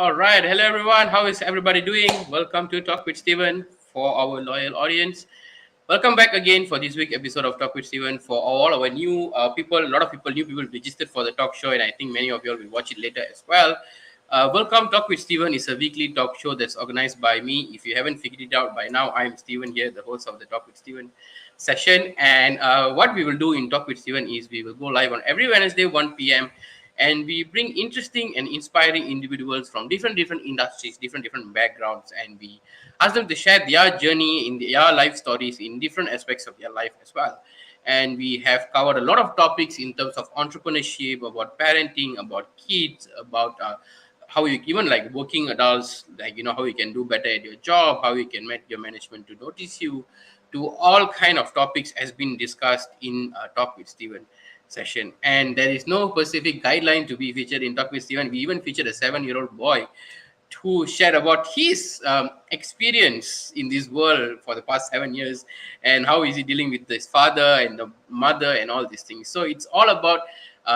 All right. Hello, everyone. How is everybody doing? Welcome to Talk with Steven for our loyal audience. Welcome back again for this week episode of Talk with Steven for all our new people. A lot of people, new people registered for the talk show, and I think many of you will watch it later as well. Welcome, Talk with Steven is a weekly talk show that's organized by me. If you haven't figured it out by now, I'm Steven here, the host of the Talk with Steven session. And what we will do in Talk with Steven is we will go live on every Wednesday, 1 p.m. And we bring interesting and inspiring individuals from different industries, different backgrounds, and we ask them to share their journey in their life stories in different aspects of their life as well. And we have covered a lot of topics in terms of entrepreneurship, about parenting, about kids, about how you even like working adults, like how you can do better at your job, how you can make your management to notice you, to all kind of topics has been discussed in Talk with Steven session. And there is no specific guideline to be featured in Talk with Steven. We even featured a 7-year-old boy who shared about his experience in this world for the past 7 years, and how is he dealing with his father and the mother and all these things. So it's all about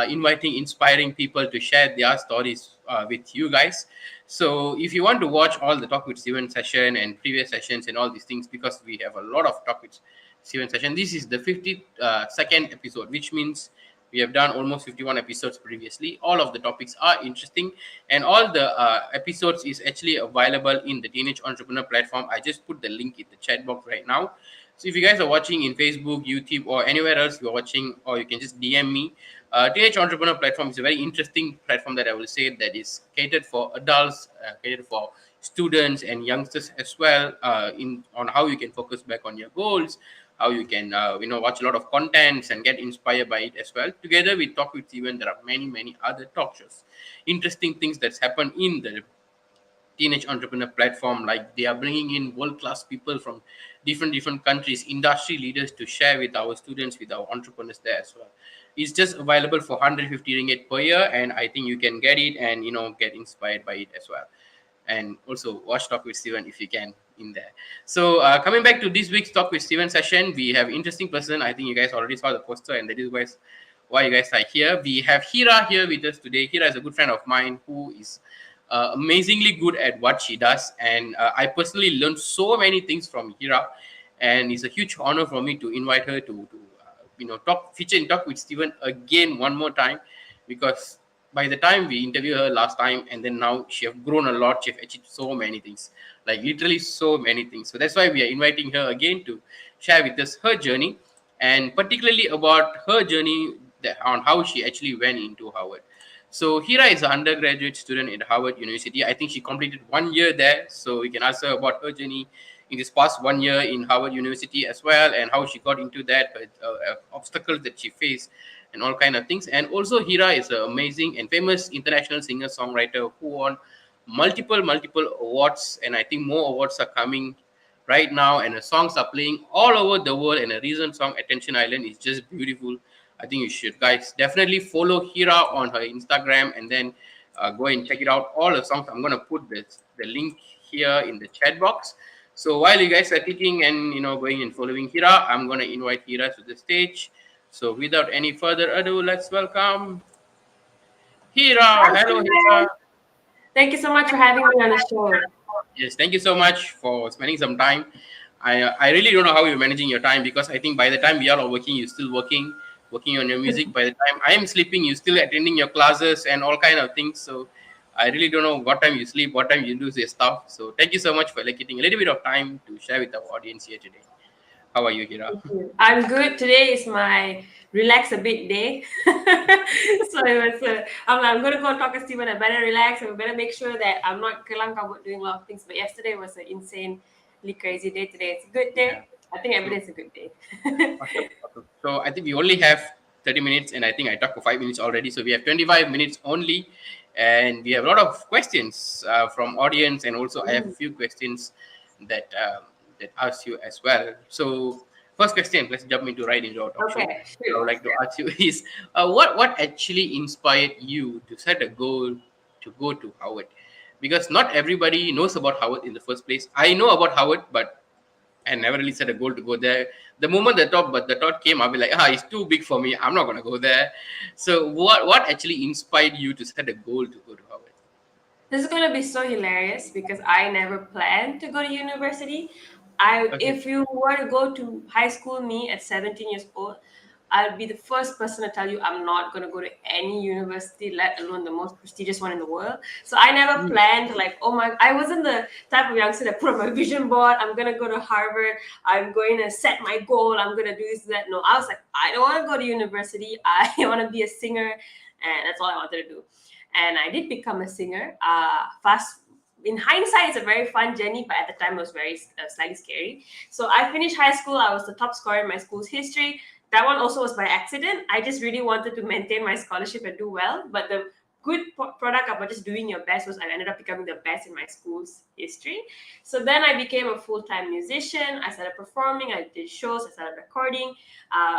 inviting inspiring people to share their stories with you guys. So if you want to watch all the Talk with Steven session and previous sessions and all these things, because we have a lot of Talk with Steven session, this is the 52nd episode, which means we have done almost 51 episodes previously. All of the topics are interesting, and all the episodes is actually available in the Teenage Entrepreneur platform. I just put the link in the chat box right now. So if you guys are watching in Facebook, YouTube, or anywhere else you're watching, or you can just DM me. Teenage Entrepreneur platform is a very interesting platform that I will say that is catered for adults, catered for students and youngsters as well, in on how you can focus back on your goals, how you can watch a lot of contents and get inspired by it as well. Together with Talk with Steven, there are many other talk shows, interesting things that's happened in the Teenage Entrepreneur platform. Like they are bringing in world-class people from different countries, industry leaders, to share with our students, with our entrepreneurs there as well. It's just available for 150 ringgit per year, and I think you can get it and get inspired by it as well. And also watch Talk with Steven if you can in there. So coming back to this week's Talk with Steven session, we have interesting person. I think you guys already saw the poster, and that is why you guys are here. We have Heerraa here with us today. Heerraa is a good friend of mine who is amazingly good at what she does, and I personally learned so many things from Heerraa, and it's a huge honor for me to invite her to feature in Talk with Steven again one more time, because by the time we interviewed her last time and then now, she have grown a lot. She have achieved so many things, like literally so many things. So that's why we are inviting her again to share with us her journey, and particularly about her journey on how she actually went into Harvard. So Heerraa is an undergraduate student at Harvard University. I think she completed 1 year there. So we can ask her about her journey in this past 1 year in Harvard University as well, and how she got into that, obstacles that she faced, and all kind of things. And also Heerraa is an amazing and famous international singer-songwriter who won multiple awards, and I think more awards are coming right now, and the songs are playing all over the world. And a recent song, Attention Island, is just beautiful. I think you should guys definitely follow Heerraa on her Instagram, and then go and check it out. All the songs, I'm gonna put the link here in the chat box. So while you guys are clicking and going and following Heerraa, I'm gonna invite Heerraa to the stage. So without any further ado, let's welcome Heerraa. Hi, Hello, Heerraa. Steven. Thank you so much for having me on the show. Yes, thank you so much for spending some time. I really don't know how you're managing your time, because I think by the time we are all working, you're still working on your music. By the time I am sleeping, you're still attending your classes and all kind of things. So I really don't know what time you sleep, what time you do your stuff. So thank you so much for getting a little bit of time to share with our audience here today. How are you, Heerraa? Thank you. I'm good. Today is my relax a bit day. So it was, I'm going to go talk to Steven. I better relax, and we better make sure that I'm not kelang kabut doing a lot of things. But yesterday was an insanely crazy day. Today it's a good day. Yeah. I think every day is a good day. Awesome. So I think we only have 30 minutes, and I think I talked for 5 minutes already. So we have 25 minutes only, and we have a lot of questions from audience, and also I have a few questions that ask you as well. So first question, let's jump right into our talk show. Okay. I would like to ask you is what actually inspired you to set a goal to go to Harvard? Because not everybody knows about Harvard in the first place. I know about Harvard, but I never really set a goal to go there. The moment the thought came, I'll be like, it's too big for me. I'm not gonna go there. So what actually inspired you to set a goal to go to Harvard? This is gonna be so hilarious because I never planned to go to university. Okay. If you were to go to high school, me at 17 years old, I'll be the first person to tell you I'm not gonna go to any university, let alone the most prestigious one in the world. So I never Mm. planned like, oh my, I wasn't the type of youngster that put on my vision board. I'm gonna go to Harvard. I'm going to set my goal. I'm gonna do this, that. No, I was like, I don't want to go to university. I want to be a singer, and that's all I wanted to do. And I did become a singer. Fast in hindsight, it's a very fun journey, but at the time, it was very slightly scary. So I finished high school. I was the top scorer in my school's history. That one also was by accident. I just really wanted to maintain my scholarship and do well. But the good product about just doing your best was I ended up becoming the best in my school's history. So then I became a full-time musician. I started performing. I did shows. I started recording.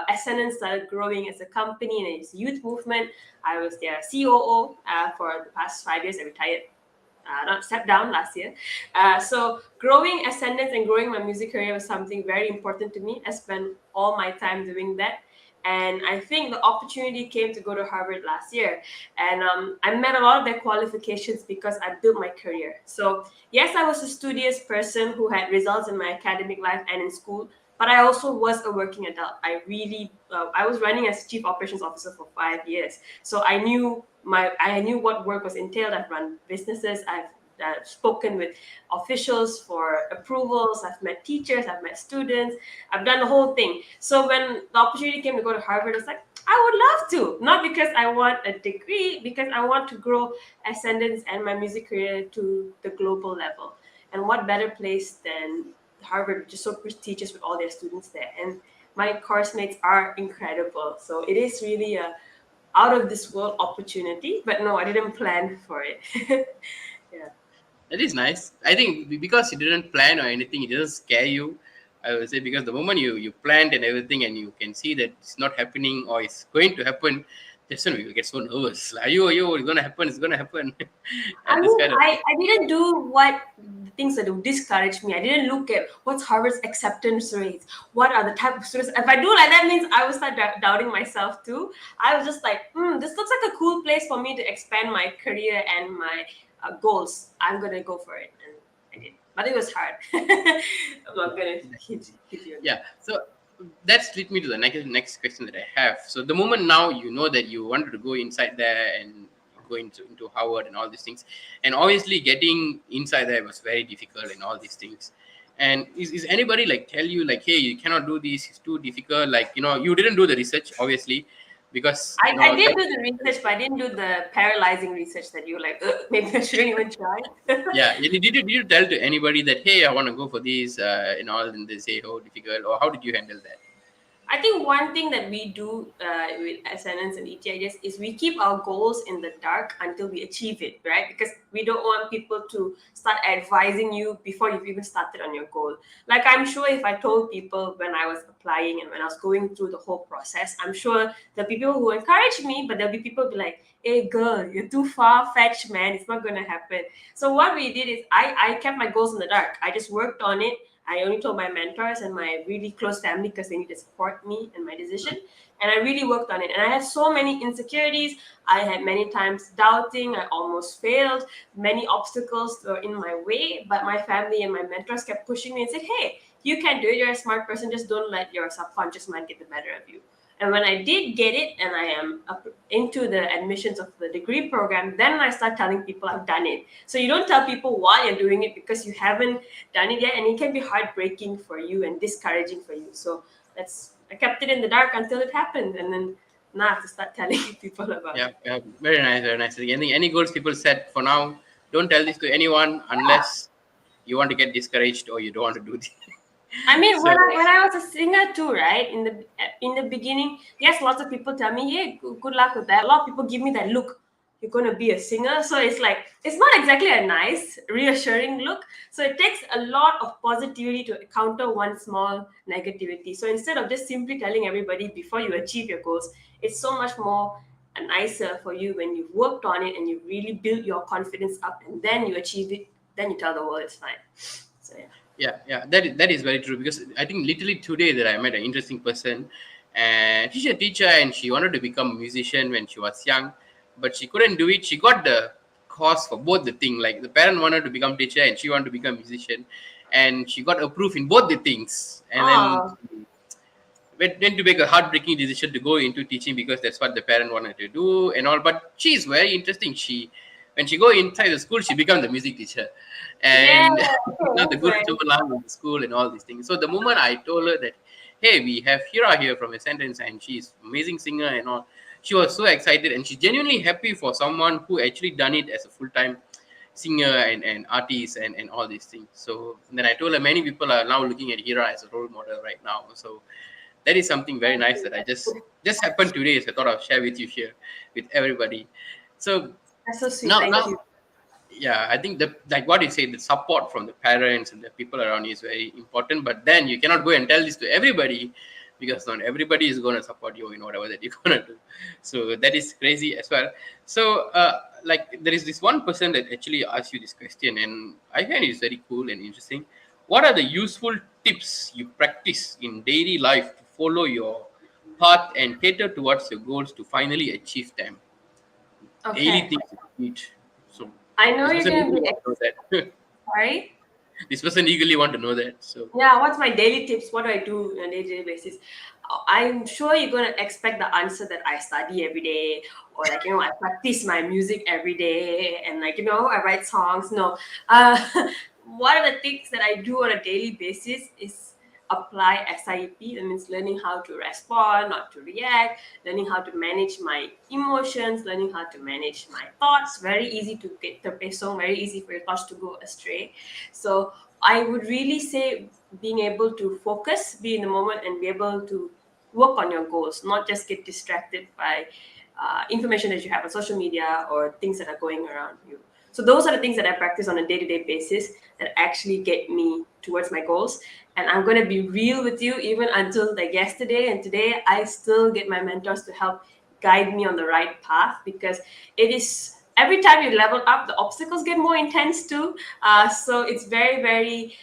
Ascendance started growing as a company and its youth movement. I was their COO for the past 5 years. I retired, not stepped down last year. So growing Ascendance and growing my music career was something very important to me. I spent all my time doing that. And I think the opportunity came to go to Harvard last year. And I met a lot of their qualifications because I built my career. So, yes, I was a studious person who had results in my academic life and in school, but I also was a working adult. I was running as chief operations officer for 5 years. So I knew what work was entailed. I've run businesses. I've spoken with officials for approvals. I've met teachers. I've met students. I've done the whole thing. So when the opportunity came to go to Harvard, I was like, I would love to. Not because I want a degree, because I want to grow Ascendance and my music career to the global level. And what better place than Harvard, which is so prestigious with all their students there. And my course mates are incredible. So it is really a out of this world opportunity. But no, I didn't plan for it. Yeah. That is nice. I think because you didn't plan or anything, it doesn't scare you. I would say because the moment you planned and everything, and you can see that it's not happening or it's going to happen, that's when you get so nervous. Like, yo, it's gonna happen. It's gonna happen. I And this mean, kind of thing. I didn't do what the things that would discourage me. I didn't look at what's Harvard's acceptance rates. What are the type of students? If I do like that, means I will start doubting myself too. I was just like, this looks like a cool place for me to expand my career and my goals. I'm gonna go for it, and I did. But it was hard. I'm not gonna hit you on Yeah. that. So that's lead me to the next question that I have. So the moment now you know that you wanted to go inside there and go into Howard and all these things, and obviously getting inside there was very difficult and all these things. And is anybody like tell you like, hey, you cannot do this, it's too difficult? Like, you didn't do the research obviously, because I did do the research, but I didn't do the paralyzing research that you like. Maybe I shouldn't even try. yeah, did you tell to anybody that, hey, I want to go for this and all, and they say, oh, difficult, or how did you handle that? I think one thing that we do with SNNs and ETIs is we keep our goals in the dark until we achieve it, right? Because we don't want people to start advising you before you've even started on your goal. Like, I'm sure if I told people when I was applying and when I was going through the whole process, I'm sure there'll be people who encourage me, but there'll be people who be like, hey, girl, you're too far fetched, man. It's not going to happen. So, what we did is I kept my goals in the dark. I just worked on it. I only told my mentors and my really close family because they need to support me in my decision. And I really worked on it. And I had so many insecurities. I had many times doubting. I almost failed. Many obstacles were in my way. But my family and my mentors kept pushing me and said, hey, you can do it. You're a smart person. Just don't let your subconscious mind get the better of you. And when I did get it and I am up into the admissions of the degree program, then I start telling people I've done it. So you don't tell people why you're doing it because you haven't done it yet, and it can be heartbreaking for you and discouraging for you. So I kept it in the dark until it happened, and then now I have to start telling people about Yeah, it. yeah, very nice, very nice. Any goals people set for now, don't tell this to anyone unless you want to get discouraged or you don't want to do this. I mean, So when I was a singer too, right? In the beginning, yes, lots of people tell me, "Hey, good luck with that." A lot of people give me that look. You're gonna be a singer, so it's like it's not exactly a nice, reassuring look. So it takes a lot of positivity to counter one small negativity. So instead of just simply telling everybody before you achieve your goals, it's so much more nicer for you when you've worked on it and you really build your confidence up, and then you achieve it. Then you tell the world it's fine. So yeah. yeah, that is very true, because I think literally today that I met an interesting person, and she's a teacher and she wanted to become a musician when she was young, but she couldn't do it. She got the course for both the thing. Like the parent wanted to become teacher and she wanted to become musician, and she got approved in both the things. And then Oh, went to make a heartbreaking decision to go into teaching because that's what the parent wanted to do and all. But she's very interesting. She when she go inside the school, she becomes the music teacher, yeah. and Okay, the that's good nice. chumalang in the school and all these things. So the moment I told her that, hey, we have Heerraa here from a sentence and she's amazing singer and all, she was so excited and she's genuinely happy for someone who actually done it as a full time singer and artist and all these things. So then I told her many people are now looking at Heerraa as a role model right now. So that is something very nice that I just happened today. So I thought I'll share with you here with everybody. So That's so sweet. now Thank you. yeah, I think the like what you say, the support from the parents and the people around you is very important. But then you cannot go and tell this to everybody because not everybody is going to support you in whatever that you're going to do. So that is crazy as well. So like there is this one person that actually asked you this question, and I find it's very cool and interesting. What are the useful tips you practice in daily life to follow your path and cater towards your goals to finally achieve them? Daily Okay. things you repeat. So I know this you're person gonna eagerly be want to know that. sorry. This person eagerly want to know that. So Yeah, what's my daily tips? What do I do on a day-to-day basis? I'm sure you're gonna expect the answer that I study every day, or like I practice my music every day, and I write songs. No, uh, one of the things that I do on a daily basis is apply SIP. That means learning how to respond, not to react, learning how to manage my emotions, learning how to manage my thoughts. Very easy to get the pesong, very easy for your thoughts to go astray. So I would really say being able to focus, be in the moment, and be able to work on your goals, not just get distracted by information that you have on social media or things that are going around you. So those are the things that I practice on a day-to-day basis that actually get me towards my goals. And I'm going to be real with you, even until like yesterday and today, I still get my mentors to help guide me on the right path, because it is every time you level up, the obstacles get more intense too. So it's very, very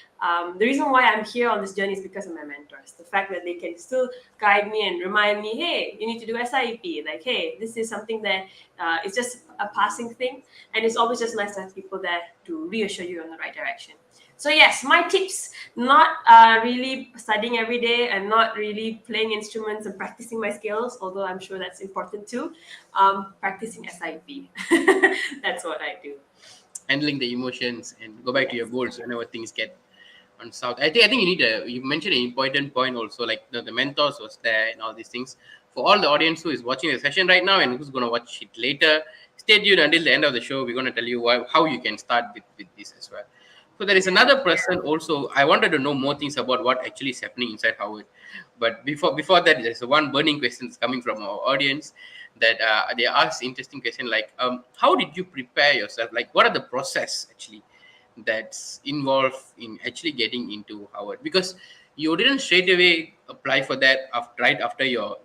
the reason why I'm here on this journey is because of my mentors. The fact that they can still guide me and remind me, hey, you need to do SIP. Like, hey, this is something that is just a passing thing. And it's always just nice to have people there to reassure you in the right direction. So yes, my tips: not really studying every day and not really playing instruments and practicing my skills, although I'm sure that's important too. Practicing SIP. That's what I do. handling the emotions and go back to your Yes. goals whenever things get on south. I think you need a you mentioned an important point also, like the mentors was there and all these things. For all the audience who is watching the session right now and who's gonna watch it later, stay tuned until the end of the show. We're gonna tell you how you can start with this as well. So there is Yeah. another person also. I wanted to know more things about what actually is happening inside Howard. But before that, there's one burning question that's coming from our audience that they asked interesting question like how did you prepare yourself? Like what are the process actually that's involved in actually getting into Howard? Because you didn't straight away apply for that after, right after your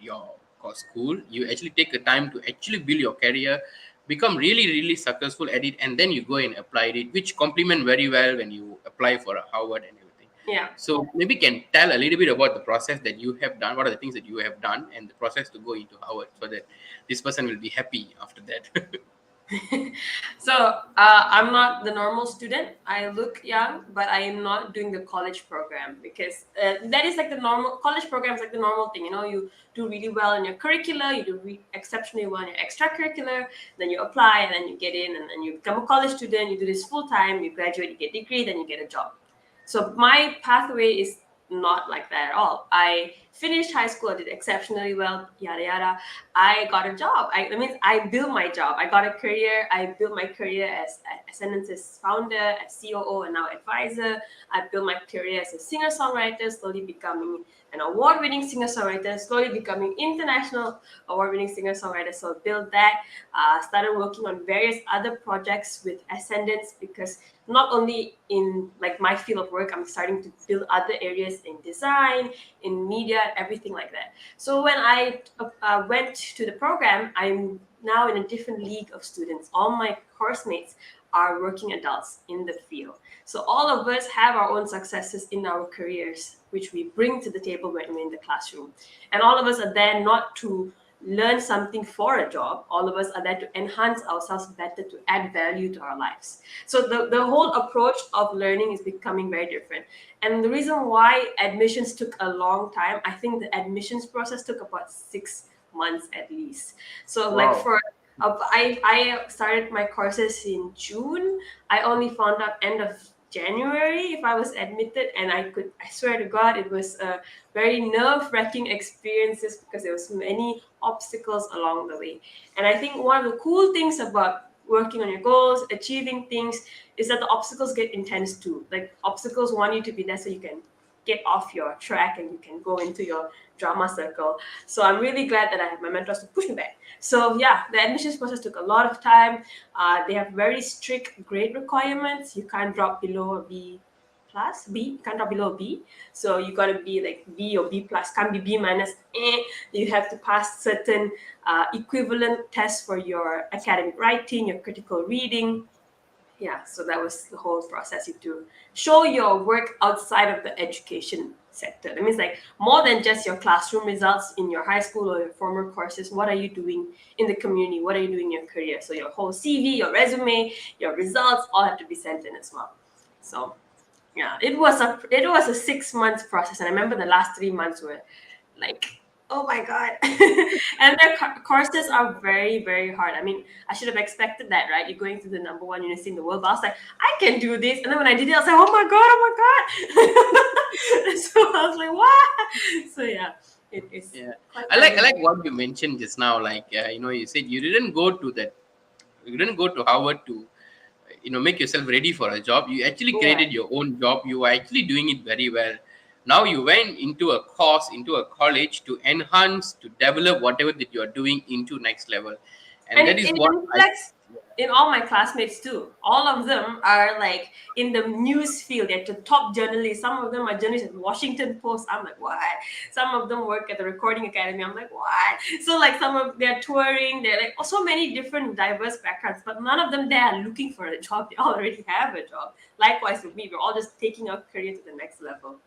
school. You actually take the time to actually build your career, become really really successful at it, and then you go and apply it, which complement very well when you apply for a Howard and everything. Yeah. So maybe can tell a little bit about the process that you have done. What are the things that you have done and the process to go into Howard, so that this person will be happy after that. So I'm not the normal student. I look young, but I am not doing the college program, because that is like the normal college program is like the normal thing. You do really well in your curricula, you do exceptionally well in your extracurricular, then you apply and then you get in and then you become a college student. You do this full time, you graduate, you get a degree, then you get a job. So my pathway is not like that at all. I finished high school, I did exceptionally well, yada yada. I got a job. That means I built my job. I got a career. I built my career as Ascendance's founder, as COO, and now advisor. I built my career as a singer-songwriter, slowly becoming an award-winning singer-songwriter, slowly becoming international award-winning singer-songwriter. So I built that. Started working on various other projects with Ascendance, because not only in like my field of work, I'm starting to build other areas in design, in media, everything like that. So when I went to the program, I'm now in a different league of students. All my course mates are working adults in the field. So all of us have our own successes in our careers, which we bring to the table when we're in the classroom. And all of us are there not to learn something for a job. All of us are there to enhance ourselves better, to add value to our lives. So the whole approach of learning is becoming very different. And the reason why admissions took a long time, I think the admissions process took about 6 months at least. So like Wow. for I started my courses in June. I only found out end of January if I was admitted, and I swear to God, it was a very nerve-wracking experiences because there was many obstacles along the way. And I think one of the cool things about working on your goals, achieving things, is that the obstacles get intense too. Like obstacles want you to be there so you can get off your track and you can go into your drama circle. So I'm really glad that I have my mentors to push me back. So yeah, the admissions process took a lot of time. They have very strict grade requirements. You can't drop below a B plus B. You can't drop below a B. So you got to be like B or B plus. Can't be B minus. You have to pass certain equivalent tests for your academic writing, your critical reading. Yeah, so that was the whole process. You have to show your work outside of the education sector. That means like more than just your classroom results in your high school or your former courses. What are you doing in the community? What are you doing in your career? So your whole CV, your resume, your results all have to be sent in as well. So yeah, it was a 6 months process, and I remember the last 3 months were like, oh my god. And their courses are very, very hard. I mean, I should have expected that, right? You're going through the number one university in the world, but I was like, I can do this. And then when I did it, I was like, oh my god, oh my god. So I was like, what? So yeah, it is Yeah, quite I like challenging. what you mentioned just now. Like you said you didn't go to Harvard to make yourself ready for a job. You actually Yeah. created your own job. You were actually doing it very well. Now you went into a course, into a college to enhance, to develop whatever that you are doing into next level, and And that it, is it what I. reflects in all my classmates too. All of them are like in the news field. They're the top journalists. Some of them are journalists at Washington Post. I'm like, what? Some of them work at the Recording Academy. I'm like, what? So like some of they're touring. They're like so many different diverse backgrounds, but none of them they are looking for a job. They already have a job. Likewise with me, we're all just taking our career to the next level.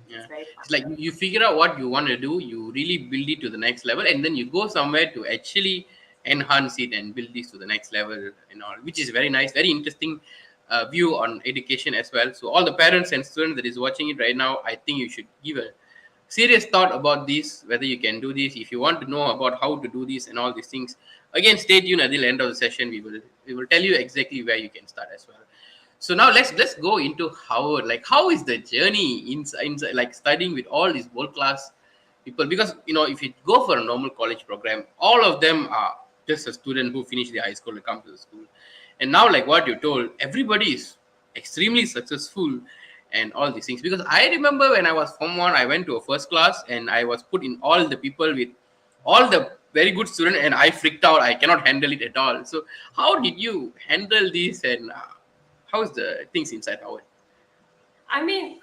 It's Yeah, very fun. it's like you figure out what you want to do, you really build it to the next level, and then you go somewhere to actually enhance it and build this to the next level and all, which is very nice, very interesting view on education as well. So all the parents and students that is watching it right now, I think you should give a serious thought about this, whether you can do this. If you want to know about how to do this and all these things, again, stay tuned at the end of the session. We will tell you exactly where you can start as well. So now let's go into Howard. Like, how is the journey inside like studying with all these world class people? Because if you go for a normal college program, all of them are just a student who finished the high school and come to the school. And now, like what you told, everybody is extremely successful and all these things. Because I remember when I was Form 1, I went to a first class and I was put in all the people with all the very good student, and I freaked out. I cannot handle it at all. So how did you handle this, and how's the things inside Howard? I mean,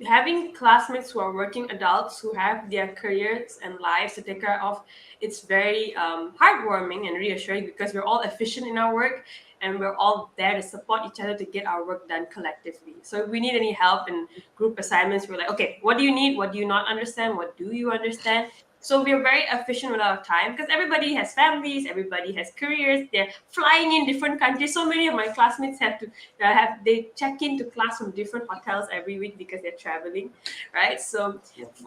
having classmates who are working adults who have their careers and lives to take care of, it's very heartwarming and reassuring because we're all efficient in our work and we're all there to support each other to get our work done collectively. So if we need any help in group assignments, we're like, okay, what do you need? What do you not understand? What do you understand? So we're very efficient with our time because everybody has families, everybody has careers. They're flying in different countries. So many of my classmates have to they check into class from different hotels every week because they're traveling, right? So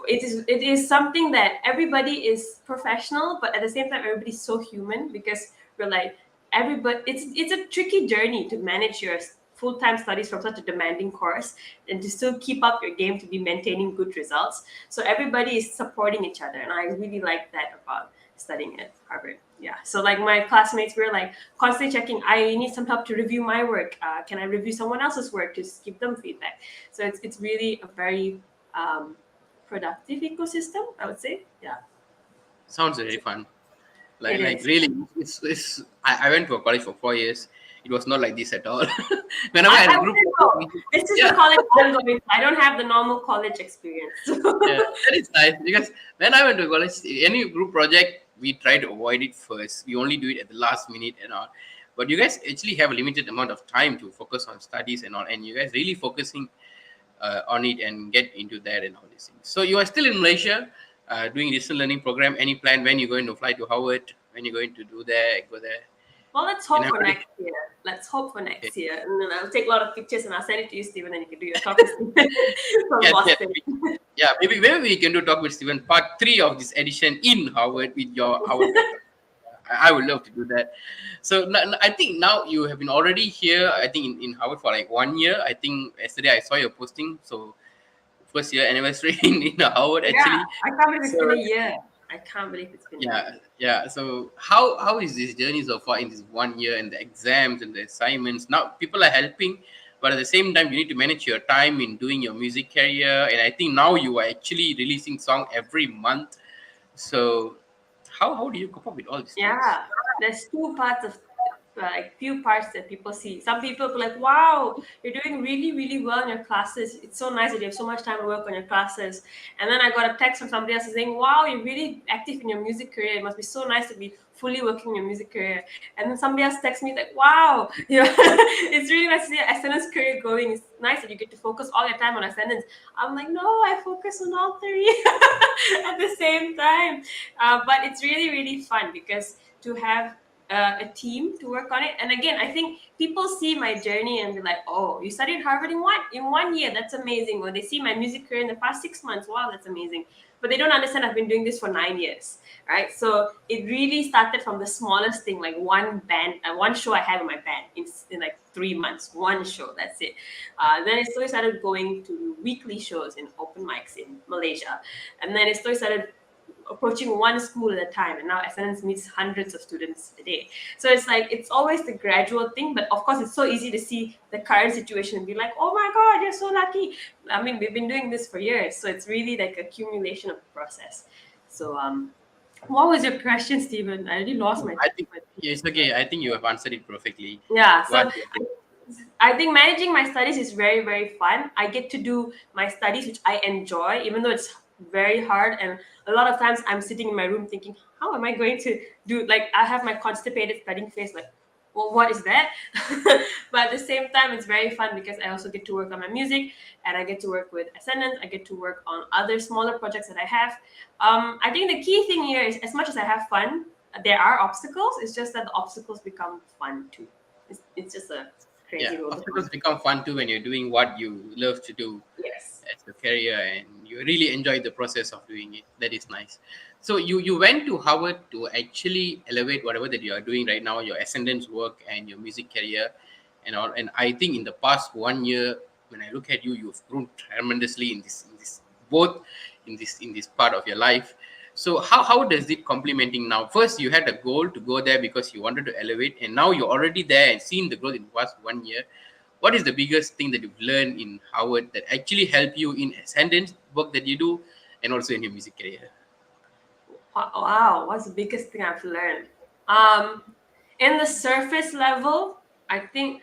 it is something that everybody is professional, but at the same time everybody's so human because we're like everybody. It's a tricky journey to manage your full-time studies from such a demanding course and to still keep up your game to be maintaining good results. So everybody is supporting each other, and I really like that about studying at Harvard. Yeah. So like my classmates were like constantly checking. I need some help to review my work. Can I review someone else's work to give them feedback? So it's really a very productive ecosystem, I would say. Yeah. Sounds very fun. It Like is. really, it's I went to a college for 4 years. It was not like this at all. Whenever I I had a group wouldn't project, know. This is the yeah, college I'm going to. I don't have the normal college experience. yeah, that is nice because when I went to college, any group project we try to avoid it first. We only do it at the last minute and all. But you guys actually have a limited amount of time to focus on studies and all, and you guys really focusing on it and get into that and all these things. So you are still in Malaysia. doing distance learning program? Any plan when you're going to fly to Howard? When you're going to do there? Go there? Well, let's And hope how for did, next year. Let's hope for okay. next year. And then I'll take a lot of pictures and I'll send it to you, Stephen, and you can do your talk with Stephen from Yes, yes. Boston. Yeah, maybe we can do talk with Stephen part three of this edition in Howard with your Howard background. I would love to do that. So I think now you have been already here. I think in Howard for like 1 year. I think yesterday I saw your posting. So first year anniversary in Howard Yeah, actually. I can't believe it's So been a year. I can't believe it's been a year. yeah. So how is this journey so far in this 1 year and the exams and the assignments? Now people are helping, but at the same time you need to manage your time in doing your music career. And I think now you are actually releasing song every month. So how do you cope up with all these things? Yeah, there's two parts of like few parts that people see. Some people be like, "Wow, you're doing really, really well in your classes. It's so nice that you have so much time to work on your classes." And then I got a text from somebody else saying, "Wow, you're really active in your music career. It must be so nice to be fully working in your music career." And then somebody else texts me like, "Wow, it's really nice to see your ascendance career going. It's nice that you get to focus all your time on ascendance." I'm like, "No, I focus on all three at the same time." But it's really, really fun because to have a team to work on it. And again, I think people see my journey and be like, "Oh, you studied Harvard in 1 year? That's amazing." Or they see my music career in the past 6 months. Wow, that's amazing. But they don't understand I've been doing this for 9 years, right? So it really started from the smallest thing, like one band, one show I had with my band in like 3 months, one show. That's it. Then it slowly started going to weekly shows in open mics in Malaysia, and then it slowly started approaching one school at a time, and now SNS meets hundreds of students a day. So it's like it's always the gradual thing, but of course it's so easy to see the current situation and be like, "Oh my god, you're so lucky." I mean, we've been doing this for years, so it's really like accumulation of the process. So what was your question, Stephen? I already lost my, I think my yeah, it's okay. I think you have answered it perfectly. yeah. What So I think managing my studies is very, very fun. I get to do my studies, which I enjoy, even though it's very hard. And a lot of times I'm sitting in my room thinking, how am I going to do? Like, I have my constipated studying face, like, well, what is that? But at the same time, it's very fun because I also get to work on my music and I get to work with Ascendant. I get to work on other smaller projects that I have. I think the key thing here is as much as I have fun, there are obstacles. It's just that the obstacles become fun too. It's just a yeah, crazy roller obstacles coaster. become fun too when you're doing what you love to do Yes. as a career and you really enjoy the process of doing it. That is nice. So you went to Harvard to actually elevate whatever that you are doing right now, your ascendance work and your music career and all. And I think in the past 1 year, when I look at you, you've grown tremendously in this both in this part of your life. So how does it complementing now? First, you had a goal to go there because you wanted to elevate, and now you're already there and seen the growth in the past 1 year. What is the biggest thing that you've learned in Howard that actually help you in ascendance work that you do, and also in your music career? Wow, what's the biggest thing I've learned? Um, in the surface level, I think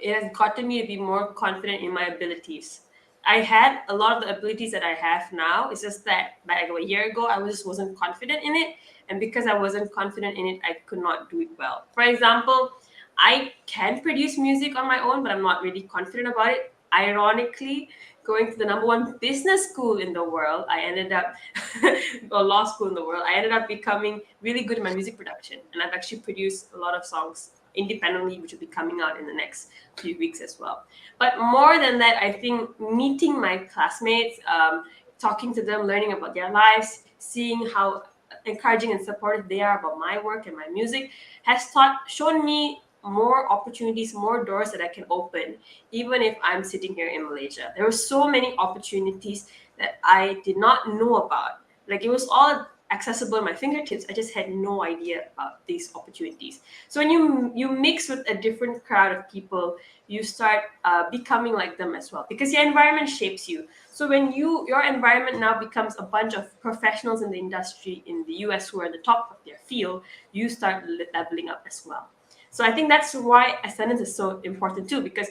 it has gotten me to be more confident in my abilities. I had a lot of the abilities that I have now. It's just that like a year ago, I just wasn't confident in it. And because I wasn't confident in it, I could not do it well. For example, I can produce music on my own, but I'm not really confident about it. Ironically, going to the number one business school in the world, I ended up, or law school in the world, I ended up becoming really good in my music production. And I've actually produced a lot of songs independently, which will be coming out in the next few weeks as well. But more than that, I think meeting my classmates, talking to them, learning about their lives, seeing how encouraging and supportive they are about my work and my music has shown me more opportunities, more doors that I can open, even if I'm sitting here in Malaysia. There were so many opportunities that I did not know about. Like it was all accessible at my fingertips. I just had no idea about these opportunities. So when you mix with a different crowd of people, you start becoming like them as well because your environment shapes you. So when your environment now becomes a bunch of professionals in the industry in the US who are at the top of their field, you start leveling up as well. So I think that's why Ascendance is so important too, because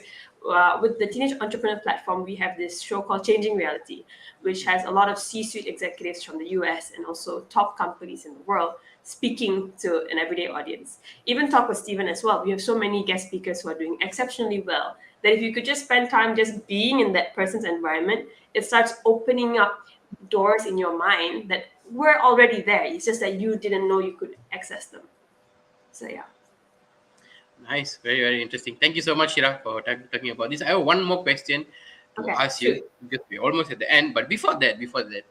with the Teenage Entrepreneur Platform, we have this show called Changing Reality, which has a lot of C-suite executives from the US and also top companies in the world speaking to an everyday audience. Even Talk with Stephen as well. We have so many guest speakers who are doing exceptionally well that if you could just spend time just being in that person's environment, it starts opening up doors in your mind that were already there. It's just that you didn't know you could access them. So yeah. Nice, very very interesting. Thank you so much, Heerraa, for talking about this. I have one more question to Okay. ask Shoot. you because we're almost at the end. But before that,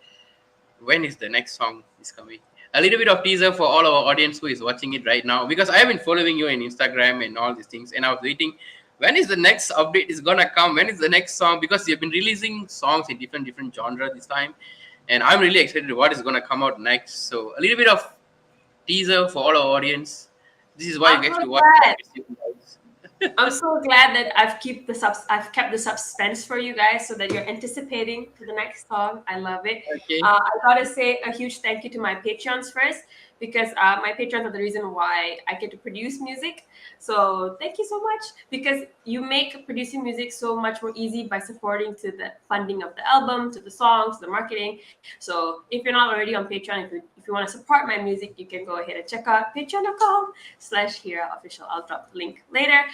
when is the next song is coming? A little bit of teaser for all our audience who is watching it right now, because I have been following you in Instagram and all these things, and I was waiting. When is the next update is gonna come? When is the next song? Because you've been releasing songs in different genre this time, and I'm really excited what is gonna come out next. So a little bit of teaser for all our audience. This is why you I'm guys so should watch glad. Talk with guys. I'm so glad that I've kept the suspense for you guys so that you're anticipating to the next song. I love it. Okay. I gotta say a huge thank you to my patrons first because my patrons are the reason why I get to produce music. So thank you so much because you make producing music so much more easy by supporting to the funding of the album, to the songs, the marketing. So if you're not already on Patreon, if you want to support my music, you can go ahead and check out patreon.com/Heerraa official. I'll drop the link later.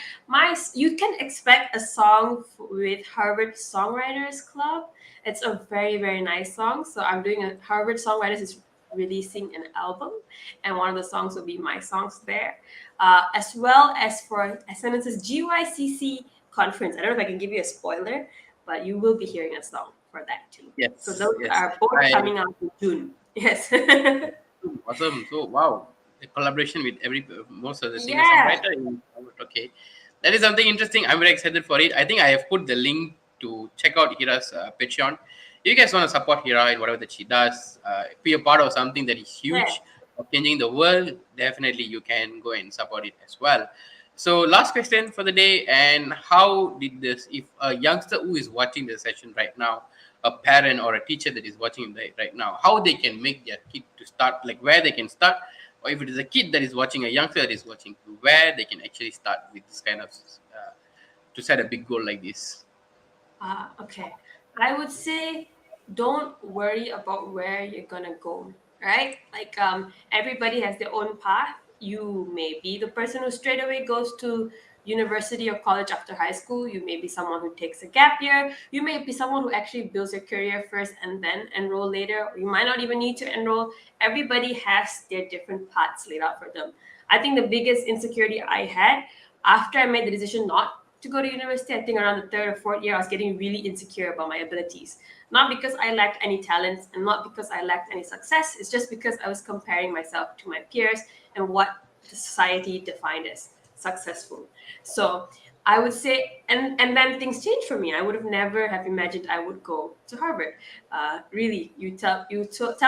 You can expect a song with Harvard Songwriters Club. It's a very very nice song. So I'm doing a Harvard Songwriters is releasing an album, and one of the songs will be my songs there, as well as for SNS's GYCC conference. I don't know if I can give you a spoiler, but you will be hearing a song for that too. So Yes. those Yes. are both I coming out in June. Yes. Awesome. So wow, the collaboration with every most of the singer Yeah. songwriter. Okay, that is something interesting. I'm very excited for it. I think I have put the link to check out Heerraa's Patreon. If you guys want to support Heerraa in whatever that she does, be a part of something that is Yeah. huge of changing the world, definitely you can go and support it as well. So last question for the day, and how did this? If a youngster who is watching the session right now, a parent or a teacher that is watching right now, how they can make their kid to start, like where they can start, or if it is a kid that is watching, a youngster that is watching, to where they can actually start with this kind of to set a big goal like this. Okay. I would say don't worry about where you're gonna go, right? Like everybody has their own path. You may be the person who straight away goes to university or college after high school. You may be someone who takes a gap year. You may be someone who actually builds their career first and then enroll later. You might not even need to enroll. Everybody has their different paths laid out for them. I think the biggest insecurity I had after I made the decision not to go to university, I think around the third or fourth year, I was getting really insecure about my abilities. Not because I lacked any talents and not because I lacked any success. It's just because I was comparing myself to my peers and what the society defined as successful. So I would say, and then things changed for me. I would have never have imagined I would go to Harvard. Really, tell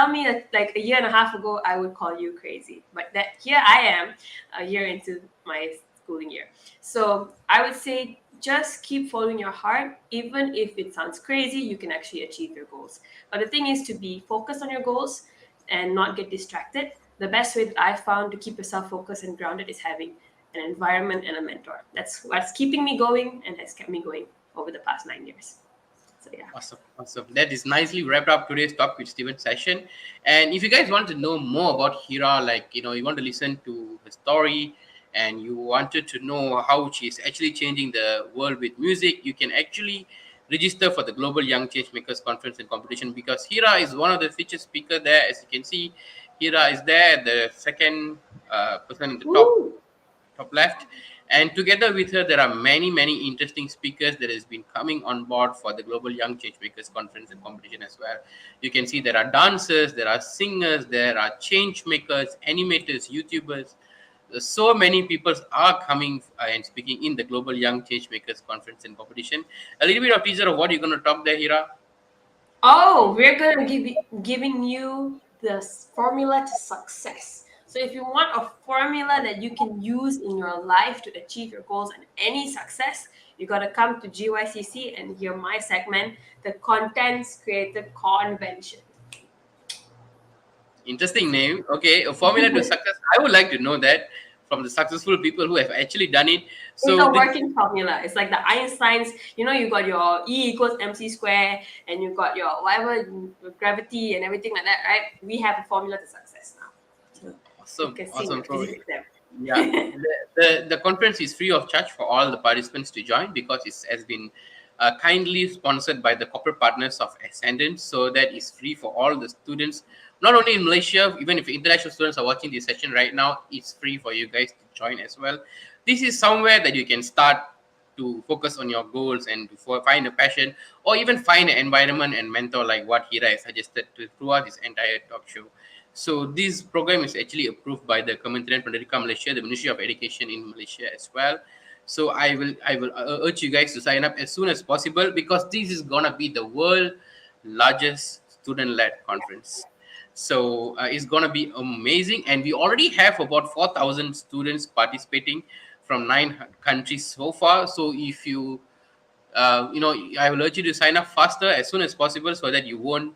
me that like a year and a half ago, I would call you crazy. But that here I am, a year into my schooling year. So I would say just keep following your heart. Even if it sounds crazy, you can actually achieve your goals. But the thing is to be focused on your goals and not get distracted. The best way that I found to keep yourself focused and grounded is having an environment and a mentor. That's what's keeping me going and has kept me going over the past 9 years. So yeah. Awesome, awesome. That is nicely wrapped up today's Talk with Steven session. And if you guys want to know more about Heerraa, like you want to listen to the story, and you wanted to know how she's actually changing the world with music, you can actually register for the Global Young Changemakers Conference and Competition, because Heerraa is one of the featured speaker there. As you can see, Heerraa is there, the second person in the Woo! top left, and together with her there are many interesting speakers that has been coming on board for the Global Young Changemakers Conference and Competition as well. You can see there are dancers, there are singers, there are change makers, animators, YouTubers. So many people are coming and speaking in the Global Young Changemakers Conference and Competition. A little bit of teaser of what you're going to talk there, Heerraa. Oh, we're gonna giving you the formula to success. So if you want a formula that you can use in your life to achieve your goals and any success, you gotta come to GYCC and hear my segment, the Contents Creator Convention. Interesting name. Okay, a formula to success. I would like to know that from the successful people who have actually done it. It's So a the working formula. It's like the Einstein's, you got your E equals MC square and you got your whatever gravity and everything like that, right? We have a formula to success now. So you awesome, can see my awesome. So physics yeah, exam. the conference is free of charge for all the participants to join, because it has been kindly sponsored by the corporate partners of Ascendant. So that is free for all the students, not only in Malaysia, even if international students are watching this session right now, it's free for you guys to join as well. This is somewhere that you can start to focus on your goals and to find a passion, or even find an environment and mentor like what Heerraa has suggested throughout this entire talk show. So this program is actually approved by the Kementerian Pendidikan Malaysia, the Ministry of Education in Malaysia as well. So I will urge you guys to sign up as soon as possible, because this is gonna be the world largest student-led conference. So it's gonna be amazing, and we already have about 4,000 students participating from countries so far. So if you I will urge you to sign up faster as soon as possible, so that you won't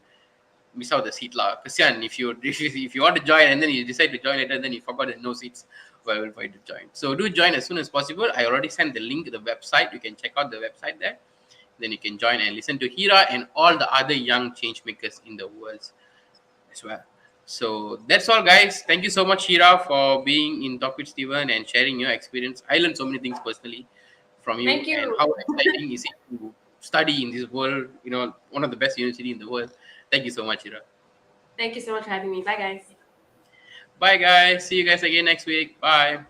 miss out the seat lah. Kesian if you want to join and then you decide to join later, then you forgot that no seats available for you to join. So do join as soon as possible. I already sent the link to the website. You can check out the website there. Then you can join and listen to Heerraa and all the other young change makers in the world as well. So that's all, guys. Thank you so much, Heerraa, for being in Talk with Steven and sharing your experience. I learned so many things personally from you, Thank and you. how exciting is it to study in this world, one of the best university in the world. Thank you so much, Heerraa. Thank you so much for having me. Bye, guys. Bye, guys. See you guys again next week. Bye.